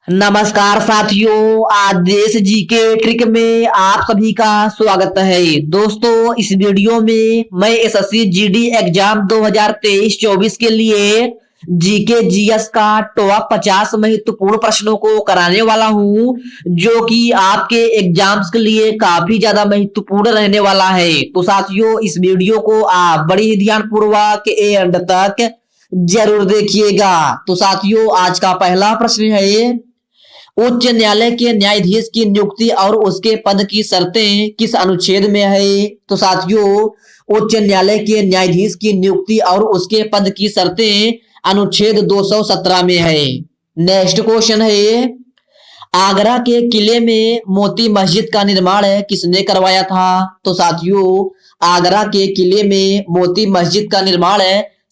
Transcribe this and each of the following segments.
नमस्कार साथियों, आज देश जी के ट्रिक में आप सभी का स्वागत है। दोस्तों, इस वीडियो में मैं एसएससी जीडी एग्जाम 2023-24 के लिए जीके जीएस का टॉप 50 महत्वपूर्ण प्रश्नों को कराने वाला हूं, जो कि आपके एग्जाम्स के लिए काफी ज्यादा महत्वपूर्ण रहने वाला है। तो साथियों, इस वीडियो को आप बड़ी ध्यान पूर्वक एंड तक जरूर देखिएगा। तो साथियों, आज का पहला प्रश्न है, उच्च न्यायालय के न्यायाधीश की नियुक्ति और उसके पद की शर्तें किस अनुच्छेद में है? तो साथियों, उच्च न्यायालय के न्यायाधीश की नियुक्ति और उसके पद की शर्तें अनुच्छेद 217 में है। नेक्स्ट क्वेश्चन है, आगरा के किले में मोती मस्जिद का निर्माण किसने करवाया था? तो साथियों, आगरा के किले में मोती मस्जिद का निर्माण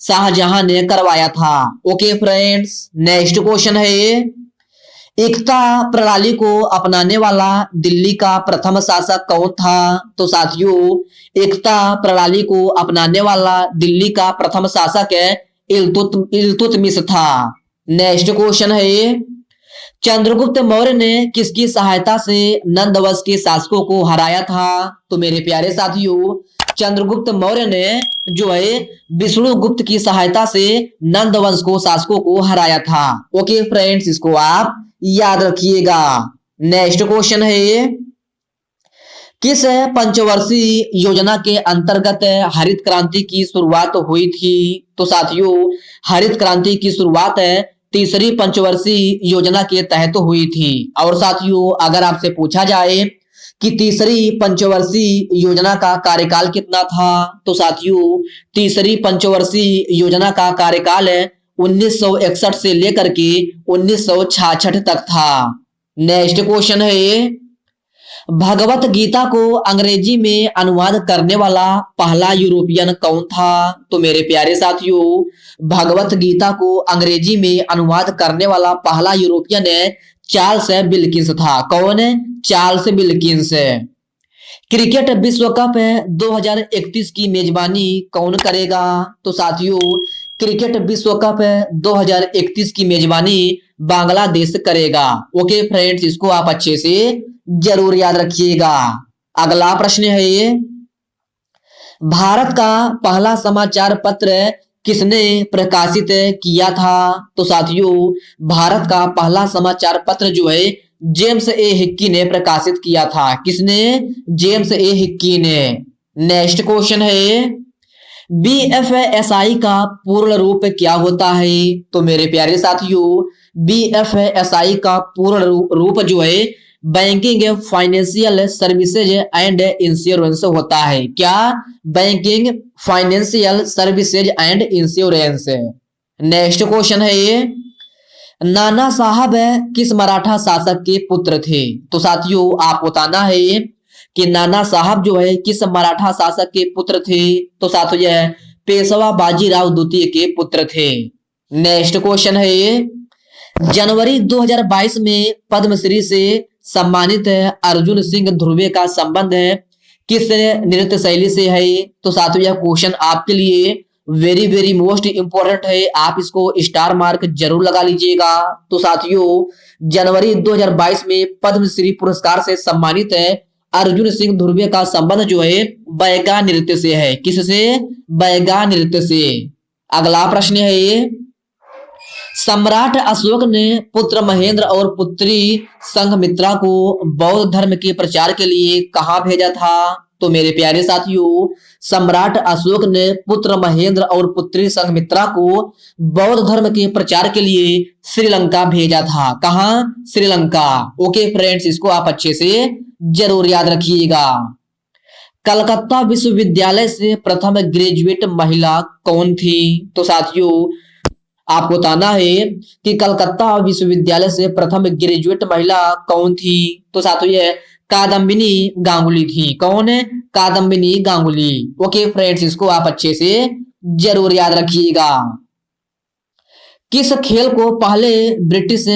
शाहजहां ने करवाया था। ओके फ्रेंड्स, नेक्स्ट क्वेश्चन है, एकता प्रणाली को अपनाने वाला दिल्ली का प्रथम शासक कौन था? तो साथियों, एकता प्रणाली को अपनाने वाला दिल्ली का प्रथम शासक इल्तुतमिश था। नेक्स्ट क्वेश्चन है, चंद्रगुप्त मौर्य ने किसकी सहायता से नंदवंश के शासकों को हराया था? तो मेरे प्यारे साथियों, चंद्रगुप्त मौर्य ने जो है विष्णुगुप्त की सहायता से नंदवंश को शासकों को हराया था। ओके फ्रेंड्स, इसको आप याद रखिएगा। नेक्स्ट क्वेश्चन है, किस पंचवर्षीय योजना के अंतर्गत हरित क्रांति की शुरुआत हुई थी? तो साथियों, हरित क्रांति की शुरुआत तीसरी पंचवर्षीय योजना के तहत हुई थी। और साथियों, अगर आपसे पूछा जाए कि तीसरी पंचवर्षीय योजना का कार्यकाल कितना था? तो साथियों, तीसरी पंचवर्षीय योजना का कार्यकाल 1961 से लेकर के 1966 तक था। नेक्स्ट क्वेश्चन है, भगवत गीता को अंग्रेजी में अनुवाद करने वाला पहला यूरोपियन कौन था? तो मेरे प्यारे साथियों, भगवत गीता को अंग्रेजी में अनुवाद करने वाला पहला यूरोपियन चार्ल्स विल्किंस था। कौन? Charles Wilkins. क्रिकेट विश्व कप 2031 की मेजबानी कौन करेगा? तो साथियों, क्रिकेट विश्व कप 2031 की मेजबानी बांग्लादेश करेगा। ओके फ्रेंड्स, इसको आप अच्छे से जरूर याद रखिएगा। अगला प्रश्न है, भारत का पहला समाचार पत्र किसने प्रकाशित किया था? तो साथियों, भारत का पहला समाचार पत्र जो है जेम्स ए हिक्की ने प्रकाशित किया था। किसने? जेम्स ए हिक्की ने। नेक्स्ट क्वेश्चन है, बीएफएसआई का पूर्ण रूप क्या होता है? तो मेरे प्यारे साथियों, बीएफएसआई का पूर्ण रूप जो है banking, financial services and insurance होता है। क्या? Banking, financial services and insurance. Next question है, नाना साहब किस मराठा शासक के पुत्र थे? तो साथियों, आप बताना है कि नाना साहब जो है किस मराठा शासक के पुत्र थे? तो साथियों, यह पेशवा बाजीराव द्वितीय के पुत्र थे। नेक्स्ट क्वेश्चन है, जनवरी 2022 में पद्मश्री से सम्मानित अर्जुन सिंह ध्रुवे का संबंध किस नृत्य शैली से है? तो साथियों, यह क्वेश्चन आपके लिए वेरी वेरी मोस्ट इंपॉर्टेंट है, आप इसको स्टार मार्क जरूर लगा लीजिएगा। तो साथियों, जनवरी 2022 में पद्मश्री पुरस्कार से सम्मानित अर्जुन सिंह ध्रुवे का संबंध जो है बैगा नृत्य से है। किससे? बैगा नृत्य से। अगला प्रश्न है, सम्राट अशोक ने पुत्र महेंद्र और पुत्री संघमित्रा को बौद्ध धर्म के प्रचार के लिए कहां भेजा था? तो मेरे प्यारे साथियों, सम्राट अशोक ने पुत्र महेंद्र और पुत्री संघमित्रा को बौद्ध धर्म के प्रचार के लिए श्रीलंका भेजा था। कहां? श्रीलंका। ओके फ्रेंड्स, इसको आप अच्छे से जरूर याद रखिएगा। कलकत्ता विश्वविद्यालय से प्रथम ग्रेजुएट महिला कौन थी? तो साथियों, आपको बताना है कि कलकत्ता विश्वविद्यालय से प्रथम ग्रेजुएट महिला कौन थी? तो साथियों, यह कादम्बिनी गांगुली थी। कौन है? कादम्बिनी गांगुली। ओके फ्रेंड्स, इसको आप अच्छे से जरूर याद रखिएगा। किस खेल को पहले ब्रिटिश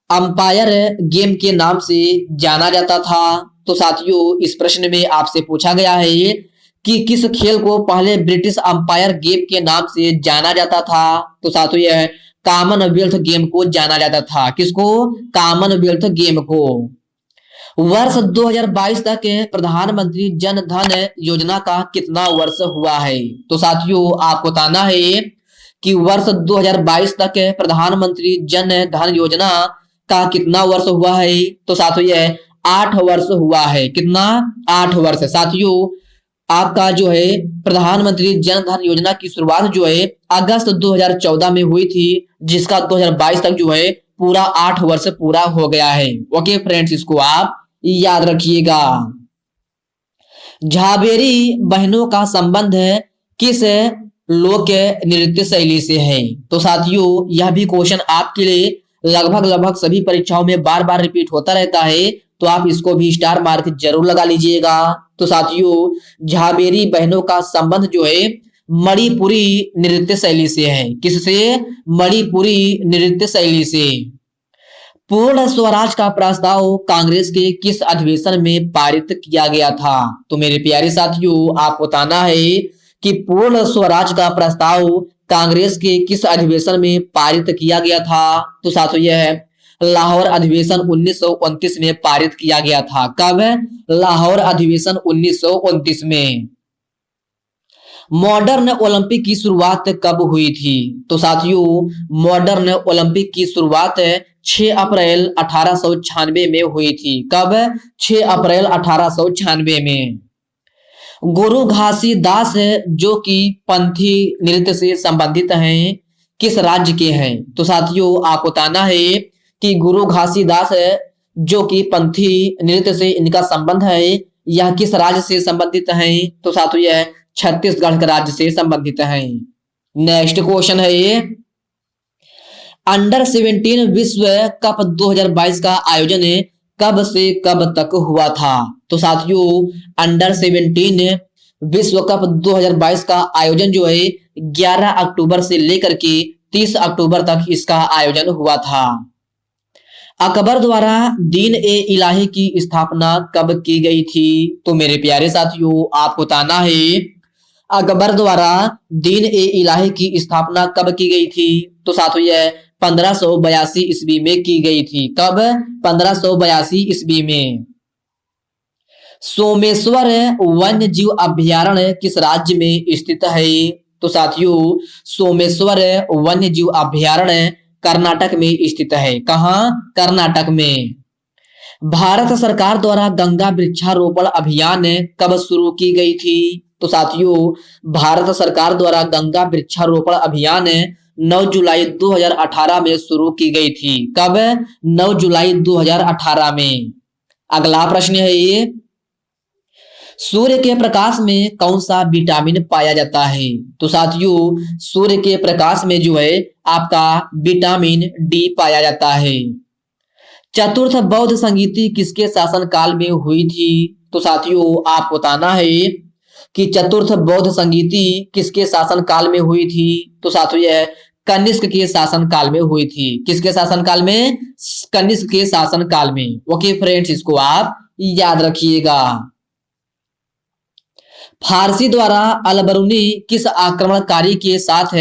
अंपायर गेम के नाम से जाना जाता था? तो साथियों, इस प्रश्न में आपसे पूछा गया है कि किस खेल को पहले ब्रिटिश अंपायर गेम के नाम से जाना जाता था? तो साथियों, यह कॉमनवेल्थ गेम को जाना जाता था। किसको? कॉमनवेल्थ गेम को। वर्ष 2022 तक प्रधानमंत्री जन धन योजना का कितना वर्ष हुआ है? तो साथियों आपको बताना है कि वर्ष 2022 तक प्रधानमंत्री जन धन योजना का कितना वर्ष हुआ है? तो साथियों यह 8 वर्ष हुआ है। कितना? 8 वर्ष। साथियों आपका जो है प्रधानमंत्री जन धन योजना की शुरुआत जो है अगस्त 2014 में हुई थी, जिसका 2022 तक जो है पूरा 8 वर्ष पूरा हो गया है। ओके फ्रेंड्स, इसको आप याद रखिएगा। झाबेरी बहनों का संबंध किस लोक नृत्य शैली से है? तो साथियों यह भी क्वेश्चन आपके लिए लगभग सभी परीक्षाओं में बार बार रिपीट होता रहता है, तो आप इसको भी स्टार मार्क जरूर लगा लीजिएगा। तो साथियों झाबेरी बहनों का संबंध जो है मणिपुरी नृत्य शैली से है। किससे? मणिपुरी नृत्य शैली से। पूर्ण स्वराज का प्रस्ताव कांग्रेस के किस अधिवेशन में पारित किया गया था? तो मेरे प्यारे साथियों आपको बताना है कि पूर्ण स्वराज का प्रस्ताव कांग्रेस के किस अधिवेशन में पारित किया गया था? तो साथियों यह लाहौर अधिवेशन 1929 में पारित किया गया था। कब? लाहौर अधिवेशन 1929 में। मॉडर्न ओलंपिक की शुरुआत कब हुई थी? तो साथियों मॉडर्न ओलंपिक की शुरुआत 6 अप्रैल 1896 में हुई थी। कब? 6 अप्रैल 1896 में। गुरु घासीदास जो कि पंथी नृत्य से संबंधित हैं, किस राज्य के हैं? तो साथियों आपको बताना है कि गुरु घासीदास जो कि पंथी नृत्य से इनका संबंध है, यह किस राज्य से संबंधित हैं? तो साथियों यह छत्तीसगढ़ के राज्य से संबंधित हैं। नेक्स्ट क्वेश्चन है ये, अंडर 17 विश्व कप 2022 का आयोजन कब से कब तक हुआ था? तो साथियों अंडर 17 विश्व कप 2022 का आयोजन जो है 11 अक्टूबर से लेकर के 30 अक्टूबर तक इसका आयोजन हुआ था। अकबर द्वारा दीन ए इलाही की स्थापना कब की गई थी? तो मेरे प्यारे साथियों आपको बताना है अकबर द्वारा दीन ए इलाही की स्थापना कब की गई थी? तो साथियों यह 1582 ईस्वी में की गई थी। कब? 1582 ईस्वी में। सोमेश्वर वन्य जीव अभ्यारण्य किस राज्य में स्थित है? तो साथियों सोमेश्वर वन्य जीव अभ्यारण्य कर्नाटक में स्थित है। कहां? कर्नाटक में। भारत सरकार द्वारा गंगा वृक्षारोपण अभियान कब शुरू की गई थी? तो साथियों भारत सरकार द्वारा गंगा वृक्षारोपण अभियान 9 जुलाई 2018 में शुरू की गई थी। कब? 9 जुलाई 2018 में। अगला प्रश्न है ये, सूर्य के प्रकाश में कौन सा विटामिन पाया जाता है? तो साथियों सूर्य के प्रकाश में जो है आपका विटामिन डी पाया जाता है। चतुर्थ बौद्ध संगीति किसके शासनकाल में हुई थी? तो साथियों आपको बताना है कि चतुर्थ बौद्ध संगीति किसके शासनकाल में हुई थी? तो साथियों यह कनिष्क के शासनकाल में हुई थी। किसके शासनकाल में? कनिष्क के शासनकाल में। ओके फ्रेंड्स, इसको आप याद रखिएगा। फारसी द्वारा अलबरूनी किस आक्रमणकारी के साथ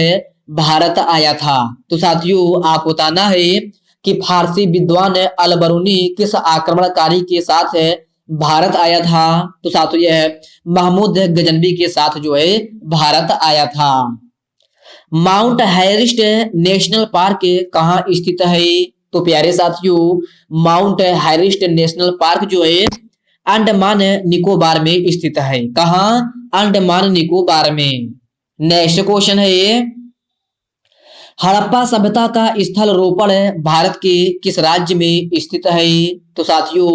भारत आया था? तो साथियों आपको बताना है कि फारसी विद्वान अलबरूनी किस आक्रमणकारी के साथ भारत आया था? तो साथियों यह महमूद गजनवी के साथ जो है भारत आया था। माउंट हैरिस्ट नेशनल पार्क कहाँ स्थित है? तो प्यारे साथियों माउंट हैरिस्ट नेशनल पार्क जो है अंडमान निकोबार में स्थित है। कहां? अंडमान निकोबार में। नेक्स्ट क्वेश्चन है ये, हड़प्पा सभ्यता का स्थल रोपण भारत के किस राज्य में स्थित है? तो साथियों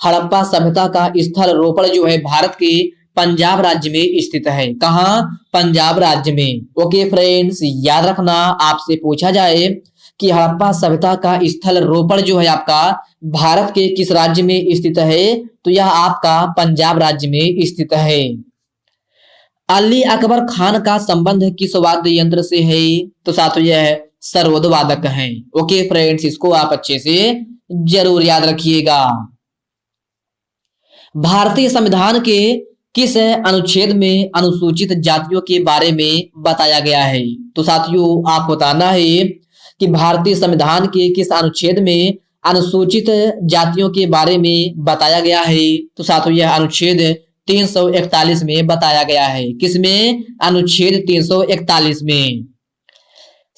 हड़प्पा सभ्यता का स्थल रोपण जो है भारत के पंजाब राज्य में स्थित है। कहां? पंजाब राज्य में। ओके फ्रेंड्स, याद रखना आपसे पूछा जाए कि हड़प्पा सभ्यता का स्थल रोपण जो है आपका भारत के किस राज्य में स्थित है? तो यह आपका पंजाब राज्य में स्थित है। अली अकबर खान का संबंध किस वाद्य यंत्र से है? तो साथियों यह सरोद वादक है। ओके फ्रेंड्स, इसको आप अच्छे से जरूर याद रखिएगा। भारतीय संविधान के किस अनुच्छेद में अनुसूचित जातियों के बारे में बताया गया है? तो साथियों आपको बताना है कि भारतीय संविधान के किस अनुच्छेद में अनुसूचित जातियों के बारे में बताया गया है? तो साथियों यह अनुच्छेद 341 में बताया गया है। किसमें? अनुच्छेद 341 में।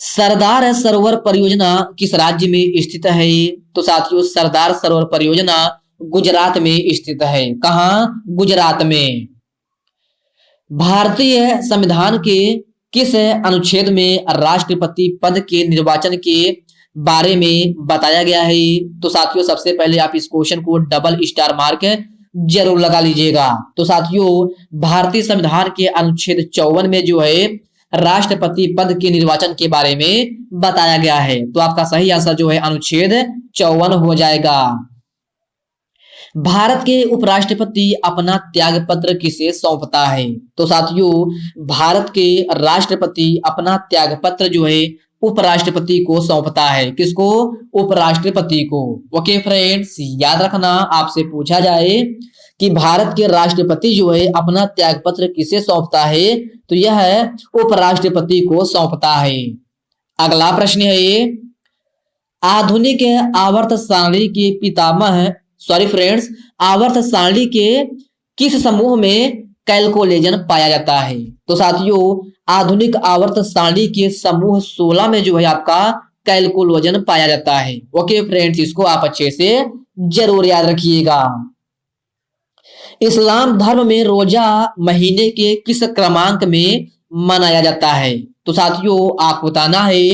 सरदार सरोवर परियोजना किस राज्य में स्थित है? तो साथियों सरदार सरोवर परियोजना गुजरात में स्थित है। कहां? गुजरात में। भारतीय संविधान के किस अनुच्छेद में राष्ट्रपति पद के निर्वाचन के बारे में बताया गया है? तो साथियों सबसे पहले आप इस क्वेश्चन को डबल स्टार मार्क जरूर लगा लीजिएगा। तो साथियों भारतीय संविधान के अनुच्छेद 54 में जो है राष्ट्रपति पद के निर्वाचन के बारे में बताया गया है। तो आपका सही आंसर जो है अनुच्छेद 54 हो जाएगा। भारत के उपराष्ट्रपति अपना त्याग पत्र किसे सौंपता है? तो साथियों भारत के राष्ट्रपति अपना त्याग पत्र जो है उपराष्ट्रपति को सौंपता है। किसको? उपराष्ट्रपति को। ओके फ्रेंड्स, याद रखना आपसे पूछा जाए कि भारत के राष्ट्रपति जो है अपना त्याग पत्र किसे सौंपता है, तो यह उपराष्ट्रपति को सौंपता है। अगला प्रश्न है, आधुनिक आवर्त सारणी के पितामह आवर्त सारणी के किस समूह में कैलकुलेशन पाया जाता है? तो साथियों आधुनिक आवर्त सारणी के समूह 16 में जो है आपका कैलकुलेशन पाया जाता है। ओके फ्रेंड्स, इसको आप अच्छे से जरूर याद रखिएगा। इस्लाम धर्म में रोजा महीने के किस क्रमांक में मनाया जाता है? तो साथियों आपको बताना है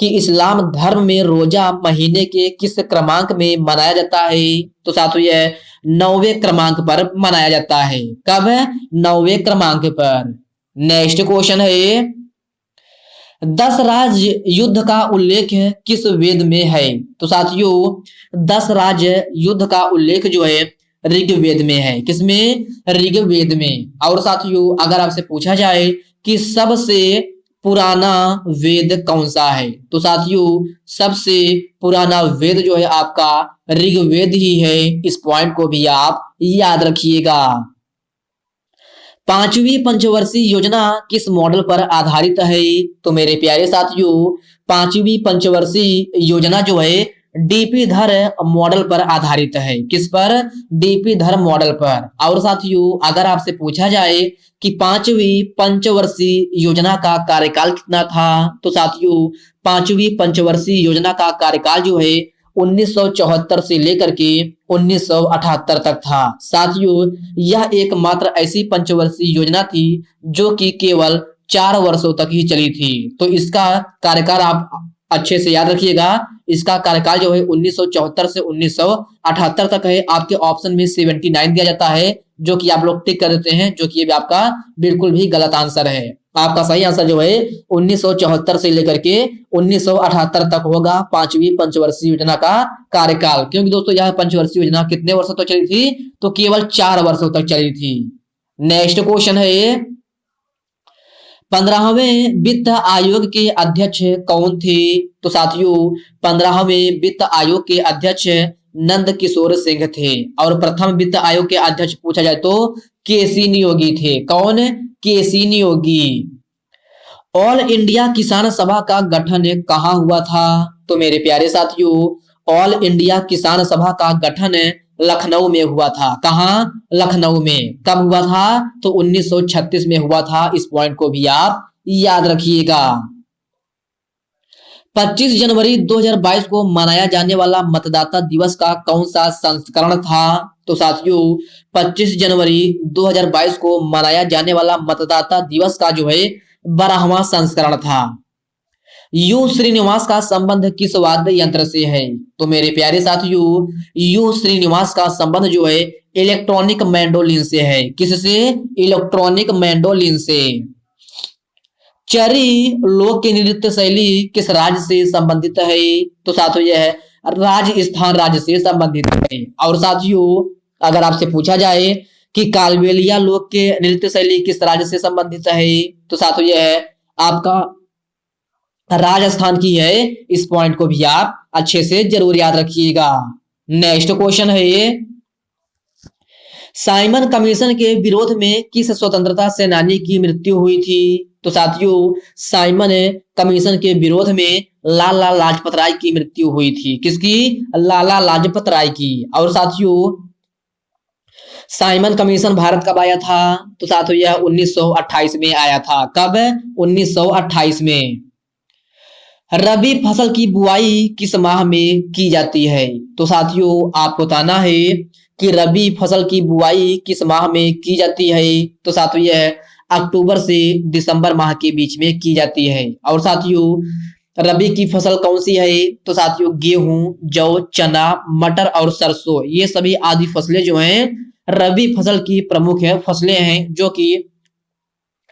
कि इस्लाम धर्म में रोजा महीने के किस क्रमांक में मनाया जाता है? तो साथियों यह 9वें क्रमांक पर मनाया जाता है। कब? 9वें क्रमांक पर। नेक्स्ट क्वेश्चन है, 10 राज्य युद्ध का उल्लेख किस वेद में है? तो साथियों 10 राज्य युद्ध का उल्लेख जो है ऋग्वेद में है। किसमें? ऋग्वेद में। और साथियों अगर आपसे पूछा जाए कि सबसे पुराना वेद कौन सा है, तो साथियों सबसे पुराना वेद जो है आपका ऋग्वेद ही है। इस पॉइंट को भी आप याद रखिएगा। 5वीं पंचवर्षीय योजना किस मॉडल पर आधारित है? तो मेरे प्यारे साथियों 5वीं पंचवर्षीय योजना जो है डीपी धर मॉडल पर आधारित है। किस पर? डीपी धर मॉडल पर। और साथियों अगर आपसे पूछा जाए कि 5वीं पंचवर्षीय योजना का कार्यकाल कितना था, तो साथियों 5वीं पंचवर्षीय योजना का कार्यकाल जो है 1974 से लेकर के 1978 तक था। साथियों यह एकमात्र ऐसी पंचवर्षीय योजना थी जो कि केवल 4 वर्षों तक ही चली थी। तो इसका कार्यकाल आप अच्छे से याद रखिएगा। इसका कार्यकाल जो है 1974 से 1978 तक है। आपके ऑप्शन में 79 दिया जाता है, जो कि आप लोग टिक कर देते हैं, जो कि ये भी आपका बिल्कुल भी गलत आंसर है। आपका सही आंसर जो है 1974 से लेकर के 1978 तक होगा 5वीं पंचवर्षीय योजना का कार्यकाल। क्योंकि दोस्तों यह पंचवर्षीय योजना कितने वर्षों तक चली थी? तो केवल 4 वर्षों तक चली थी। नेक्स्ट क्वेश्चन है, 15वें वित्त आयोग के अध्यक्ष कौन थे? तो साथियों 15वें वित्त आयोग के अध्यक्ष नंद किशोर सिंह थे। और प्रथम वित्त आयोग के अध्यक्ष पूछा जाए तो केसी नियोगी थे। कौन? केसी नियोगी। ऑल इंडिया किसान सभा का गठन कहाँ हुआ था? तो मेरे प्यारे साथियों ऑल इंडिया किसान सभा का गठन लखनऊ में हुआ था। कहाँ? लखनऊ में। कब हुआ था? तो 1936 में हुआ था। इस पॉइंट को भी आप याद रखिएगा। 25 जनवरी 2022 को मनाया जाने वाला मतदाता दिवस का कौन सा संस्करण था? तो साथियों 25 जनवरी 2022 को मनाया जाने वाला मतदाता दिवस का जो है 12वां संस्करण था। यू श्रीनिवास का संबंध किस वाद्य यंत्र से है? तो मेरे प्यारे साथियों यू श्रीनिवास का संबंध जो है इलेक्ट्रॉनिक मैंडोलिन से है। किससे? इलेक्ट्रॉनिक मैंडोलिन से। चरी लोक की नृत्य शैली किस राज्य से संबंधित है? तो साथियों यह राजस्थान राज्य से संबंधित है। और साथियों अगर आपसे पूछा जाए कि कालबेलिया लोक के नृत्य शैली किस राज्य से संबंधित है, तो साथियों यह आपका राजस्थान की है। इस पॉइंट को भी आप अच्छे से जरूर याद रखिएगा। नेक्स्ट क्वेश्चन है, साइमन कमीशन के विरोध में किस स्वतंत्रता सेनानी की मृत्यु हुई थी? तो साथियों, साइमन कमीशन के विरोध में लाला लाजपत राय की मृत्यु हुई थी। किसकी? लाला लाजपत राय की। और साथियों, साइमन कमीशन भारत कब आया था? तो साथियों, यह 1928 में आया था। कब? 1928 में। रबी फसल की बुआई किस माह में की जाती है? तो साथियों, आपको बताना है कि रबी फसल की बुआई किस माह में की जाती है। तो साथियों, यह अक्टूबर से दिसंबर माह के बीच में की जाती है। और साथियों, रबी की फसल कौन सी है? तो साथियों, गेहूं, जौ, चना, मटर और सरसों, ये सभी आदि फसलें जो हैं रबी फसल की प्रमुख फसलें हैं, जो कि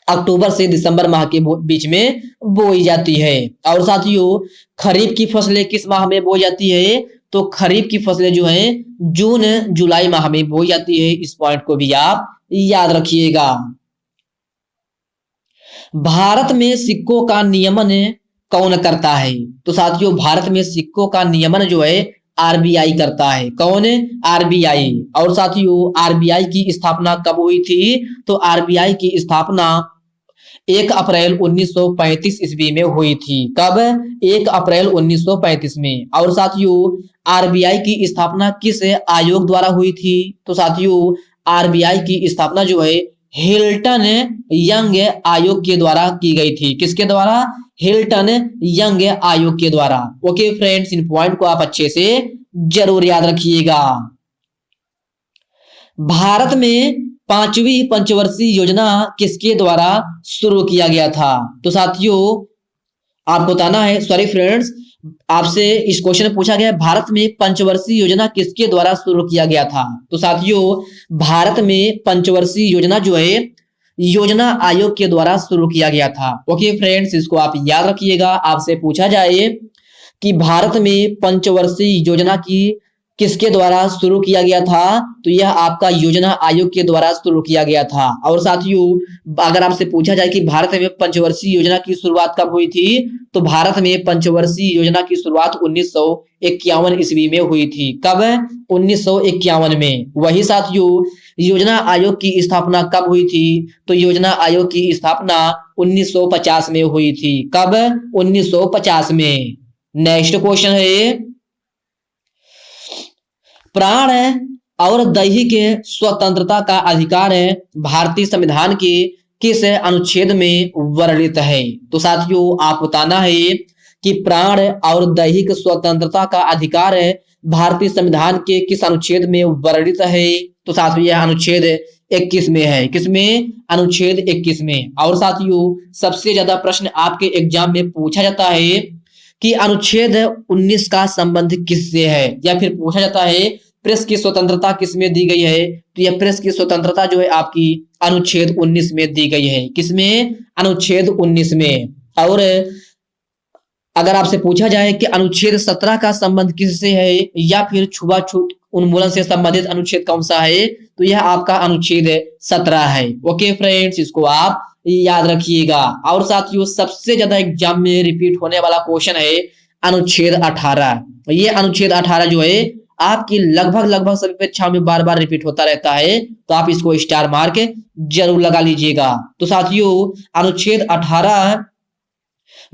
अक्टूबर से दिसंबर माह के बीच में बोई जाती है। और साथियों, खरीफ की फसलें किस माह में बोई जाती है? तो खरीफ की फसलें जो हैं जून जुलाई माह में बोई जाती है। इस पॉइंट को भी आप याद रखिएगा। भारत में सिक्कों का नियमन कौन करता है? तो साथियों, भारत में सिक्कों का नियमन जो है आरबीआई करता है। कौन? आरबीआई। और साथियों, आरबीआई की स्थापना कब हुई थी? तो आरबीआई की स्थापना 1 अप्रैल 1935 ईस्वी में हुई थी। कब? 1 अप्रैल 1935 में। और साथियों, आरबीआई की स्थापना किस आयोग द्वारा हुई थी? तो साथियों, आरबीआई की स्थापना जो है हिल्टन यंग आयोग के द्वारा की गई थी। किसके द्वारा? हिल्टन यंग आयोग के द्वारा। ओके फ्रेंड्स, इन पॉइंट को आप अच्छे से जरूर याद रखिएगा। भारत में 5वीं पंचवर्षीय योजना किसके द्वारा शुरू किया गया था? तो साथियों, आपको बताना है, सॉरी फ्रेंड्स, आपसे इस क्वेश्चन में पूछा गया है भारत में पंचवर्षीय योजना किसके द्वारा शुरू किया गया था? तो साथियों, भारत में पंचवर्षीय योजना जो है योजना आयोग के द्वारा शुरू किया गया था। ओके फ्रेंड्स, इसको आप याद रखिएगा। आपसे पूछा जाए कि भारत में पंचवर्षीय योजना की किसके द्वारा शुरू किया गया था? तो यह आपका योजना आयोग के द्वारा शुरू किया गया था। और साथियों, अगर आपसे पूछा जाए कि भारत में पंचवर्षीय योजना की शुरुआत कब हुई थी? तो भारत में पंचवर्षीय योजना की शुरुआत 1951 ईस्वी में हुई थी। कब? 1951 में। वही साथियों, योजना आयोग की स्थापना कब हुई थी? तो योजना आयोग की स्थापना 1950 में हुई थी। कब? 1950 में। नेक्स्ट क्वेश्चन है, प्राण और दैहिक स्वतंत्रता का अधिकार भारतीय संविधान के किस अनुच्छेद में वर्णित है? तो साथियों, आप बताना है कि प्राण और दैहिक स्वतंत्रता का अधिकार भारतीय संविधान के किस अनुच्छेद में वर्णित है? तो साथियों, यह अनुच्छेद 21 में है। किसमें? अनुच्छेद 21 में। और साथियों, सबसे ज्यादा प्रश्न आपके एग्जाम में पूछा जाता है कि अनुच्छेद 19 का संबंध किससे है, या फिर पूछा जाता है प्रेस की स्वतंत्रता किसमें दी गई है? तो यह प्रेस की स्वतंत्रता जो है आपकी अनुच्छेद 19 में दी गई है। किसमें? अनुच्छेद 19 में। और अगर आपसे पूछा जाए कि अनुच्छेद 17 का संबंध किससे है, या फिर छुआछूत उन्मूलन से संबंधित अनुच्छेद कौन सा है? तो यह आपका अनुच्छेद 17 है। ओके फ्रेंड्स, इसको आप याद रखिएगा। और साथियों, सबसे ज्यादा एग्जाम में रिपीट होने वाला क्वेश्चन है अनुच्छेद 18। ये अनुच्छेद 18 जो है आपकी लगभग सभी परीक्षाओं में बार बार रिपीट होता रहता है, तो आप इसको स्टार मार्क जरूर लगा लीजिएगा। तो साथियों, अनुच्छेद 18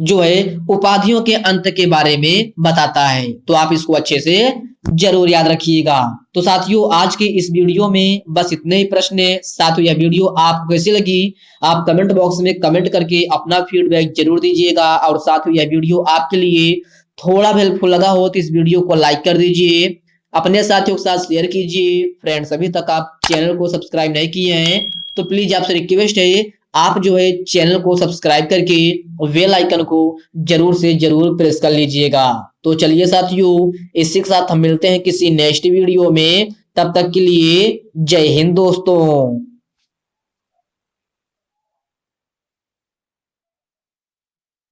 जो है उपाधियों के अंत के बारे में बताता है, तो आप इसको अच्छे से जरूर याद रखिएगा। तो साथियों, आज के इस वीडियो में बस इतने ही प्रश्न है। साथियों, यह वीडियो आपको कैसी लगी आप कमेंट बॉक्स में कमेंट करके अपना फीडबैक जरूर दीजिएगा। और साथियों, यह वीडियो आपके लिए थोड़ा भी हेल्पफुल लगा हो तो इस वीडियो को लाइक कर दीजिए, अपने साथियों के साथ शेयर कीजिए। फ्रेंड्स, अभी तक आप चैनल को सब्सक्राइब नहीं किए हैं तो प्लीज आपसे रिक्वेस्ट है, आप जो है चैनल को सब्सक्राइब करके बेल आइकन को जरूर से जरूर प्रेस कर लीजिएगा। तो चलिए साथियों, इसी के साथ हम मिलते हैं किसी नेक्स्ट वीडियो में। तब तक के लिए जय हिंद दोस्तों।